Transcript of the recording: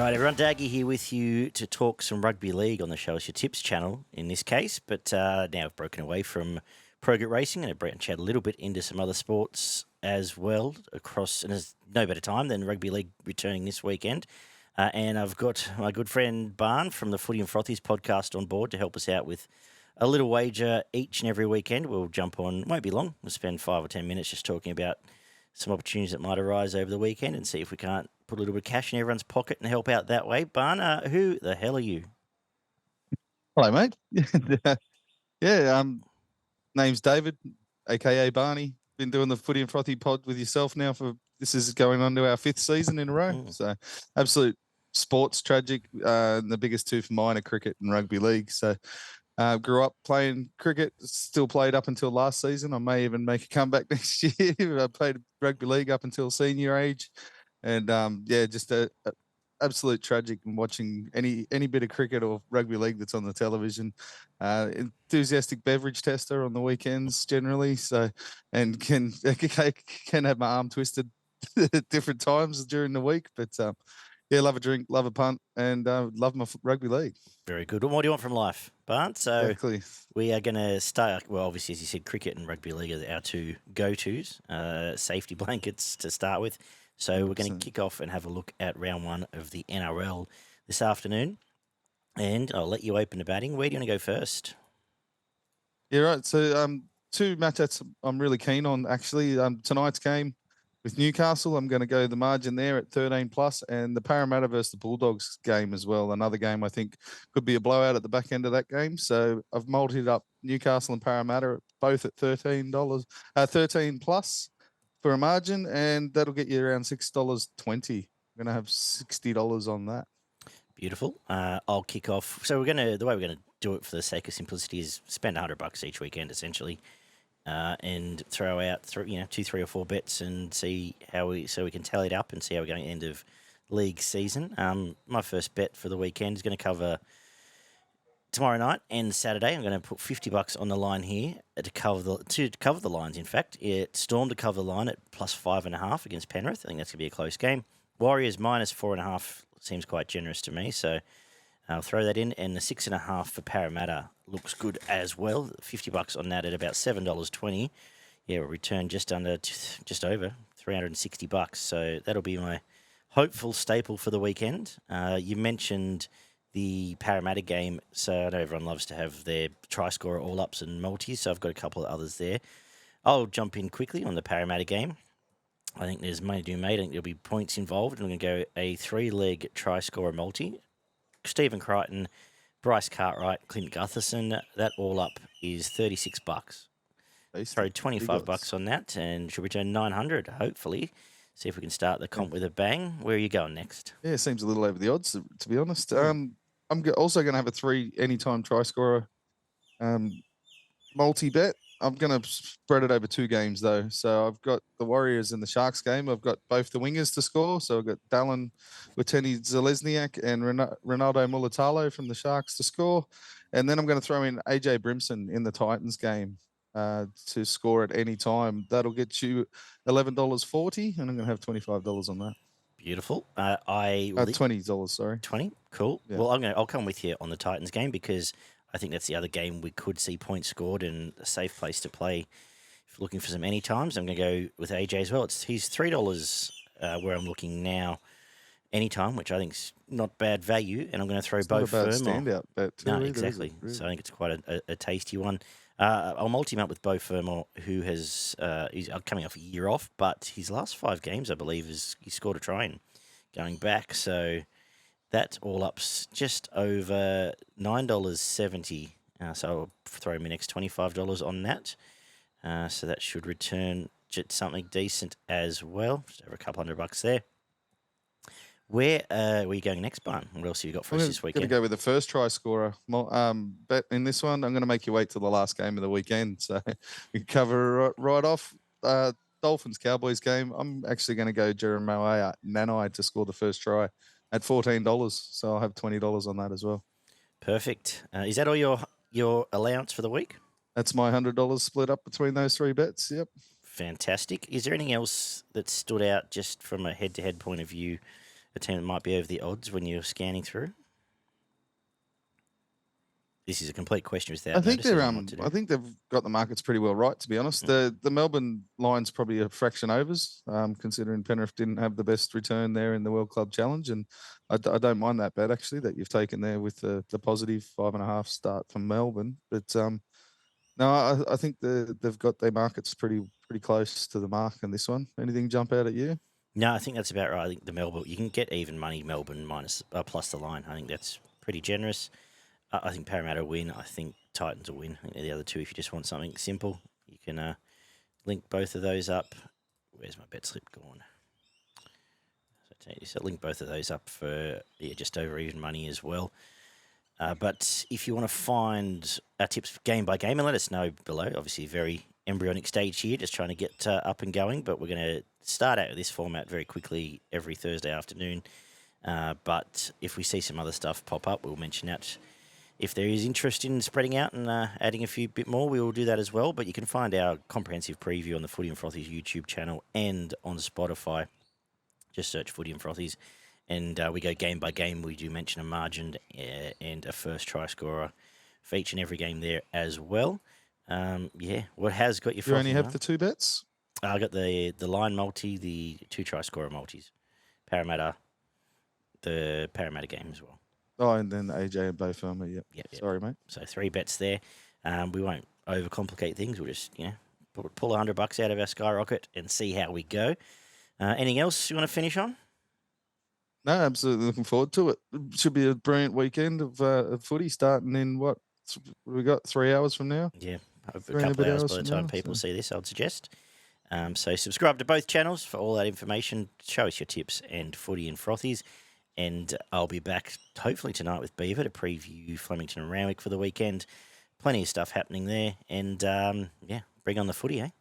Right, everyone, Daggy here with you to talk some rugby league on the Show Us Your Tips channel in this case, but now I've broken away from Pro-Grit Racing and I've branched out a little bit into some other sports as well across, and there's no better time than rugby league returning this weekend. And I've got my good friend Barn from the Footy and Frothies podcast on board to help us out with a little wager each and every weekend. We'll jump on, won't be long, we'll spend 5 or 10 minutes just talking about some opportunities that might arise over the weekend and see if we can't put a little bit of cash in everyone's pocket and help out that way. Barn, who the hell are you? Hello, mate. Yeah, name's David, a.k.a. Barney. Been doing the Footy and Frothy pod with yourself now this is going on to our 5th season in a row. So absolute sports tragic. The biggest two for mine are cricket and rugby league. So grew up playing cricket, still played up until last season. I may even make a comeback next year. I played rugby league up until senior age. And just a absolute tragic and watching any bit of cricket or rugby league that's on the television. Enthusiastic beverage tester on the weekends generally. So, and can have my arm twisted at different times during the week. But love a drink, love a punt, and love my rugby league. Very good. What do you want from life, Barn? So exactly. We are going to start, well, obviously, as you said, cricket and rugby league are our two go-tos, safety blankets to start with. So we're going to kick off and have a look at round 1 of the NRL this afternoon. And I'll let you open the batting. Where do you want to go first? Yeah, right. So 2 matchups I'm really keen on, actually. Tonight's game with Newcastle, I'm going to go the margin there at 13+, and the Parramatta versus the Bulldogs game as well. Another game I think could be a blowout at the back end of that game. So I've multied up Newcastle and Parramatta both at $13+ for a margin, and that'll get you around $6.20. I'm going to have $60 on that. Beautiful. I'll kick off. So the way we're going to do it for the sake of simplicity is spend $100 each weekend essentially, and throw out 2, 3, or 4 bets and see so we can tally it up and see how we're going at the end of league season. My first bet for the weekend is going to cover tomorrow night and Saturday. I'm going to put $50 on the line here to cover the lines. In fact, Storm to cover the line at +5.5 against Penrith. I think that's going to be a close game. Warriors -4.5 seems quite generous to me, so I'll throw that in. And the 6.5 for Parramatta looks good as well. $50 on that at about $7.20. Yeah, we'll return just over $360. So that'll be my hopeful staple for the weekend. You mentioned the Parramatta game, so I know everyone loves to have their try scorer all-ups and multis, so I've got a couple of others there. I'll jump in quickly on the Parramatta game. I think there's money to be made. I think there'll be points involved. I'm going to go a 3-leg try scorer multi. Stephen Crichton, Bryce Cartwright, Clint Gutherson. That all up is $36. Throw $25 on that and should return $900, hopefully. See if we can start the comp with a bang. Where are you going next? Yeah, seems a little over the odds, to be honest. I'm also going to have a 3 anytime try scorer multi-bet. I'm going to spread it over 2 games, though. So I've got the Warriors and the Sharks game. I've got both the wingers to score. So I've got Dallin Watene-Zelezniak and Ronaldo Mulatalo from the Sharks to score. And then I'm going to throw in AJ Brimson in the Titans game to score at any time. That'll get you $11.40, and I'm going to have $25 on that. Beautiful. $20, sorry. 20? Cool. Yeah. Well, I'll come with you on the Titans game because I think that's the other game we could see points scored and a safe place to play. If you're looking for some any times, I'm going to go with AJ as well. He's $3 where I'm looking now anytime, which I think is not bad value, and I'm going to throw Beau Fermor. Standout bet too. No, exactly. Really? So I think it's quite a tasty one. I'll multi him up with Beau Fermor, who he's coming off a year off, but his last 5 games, I believe, he scored a try in going back. So that all up's just over $9.70. So I'll throw my next $25 on that. So that should return something decent as well. Just over a couple $100 there. Where are you going next, Barn? What else have you got for us this weekend? I'm going to go with the first try scorer. Bet in this one, I'm going to make you wait till the last game of the weekend. So we can cover right off. Dolphins-Cowboys game. I'm actually going to go Jeremiah Nanai to score the first try at $14. So I'll have $20 on that as well. Perfect. Is that all your allowance for the week? That's my $100 split up between those 3 bets. Yep. Fantastic. Is there anything else that stood out just from a head-to-head point of view a team that might be over the odds when you're scanning through? This is a complete question without I think notice. they're I don't know what to do. I think they've got the markets pretty well right, to be honest. The Melbourne line's probably a fraction overs, considering Penrith didn't have the best return there in the World Club Challenge, and I don't mind that bet actually that you've taken there with the positive 5.5 start from Melbourne. But no, I think they've got their markets pretty close to the mark in this one. Anything jump out at you? No, I think that's about right. I think the Melbourne, you can get even money Melbourne minus plus the line. I think that's pretty generous. I think Parramatta win. I think Titans will win. I think they're the other two. If you just want something simple, you can link both of those up. Where's my bet slip gone? So link both of those up for just over even money as well. But if you want to find our tips game by game, and let us know below. Obviously, very embryonic stage here, just trying to get up and going. But we're going to start out with this format very quickly every Thursday afternoon. But if we see some other stuff pop up, we'll mention that. If there is interest in spreading out and adding a few bit more, we will do that as well. But you can find our comprehensive preview on the Footy and Frothies YouTube channel and on Spotify. Just search Footy and Frothies. And we go game by game. We do mention a margin and a first try scorer for each and every game there as well. What has got your? You only have the two bets? I got the line multi, the 2 try scorer multis, Parramatta, the Parramatta game as well. Oh, and then AJ and Bo Farmer. Yep. Sorry, mate. So 3 bets there. We won't overcomplicate things. We'll just pull $100 out of our skyrocket and see how we go. Anything else you want to finish on? No, absolutely looking forward to it. It should be a brilliant weekend of footy starting in what we got 3 hours from now. Yeah, a couple of hours by the time people see this, I'd suggest. So subscribe to both channels for all that information. Show us your tips and Footy and Frothies. And I'll be back hopefully tonight with Beaver to preview Flemington and Randwick for the weekend. Plenty of stuff happening there. And, bring on the footy, eh?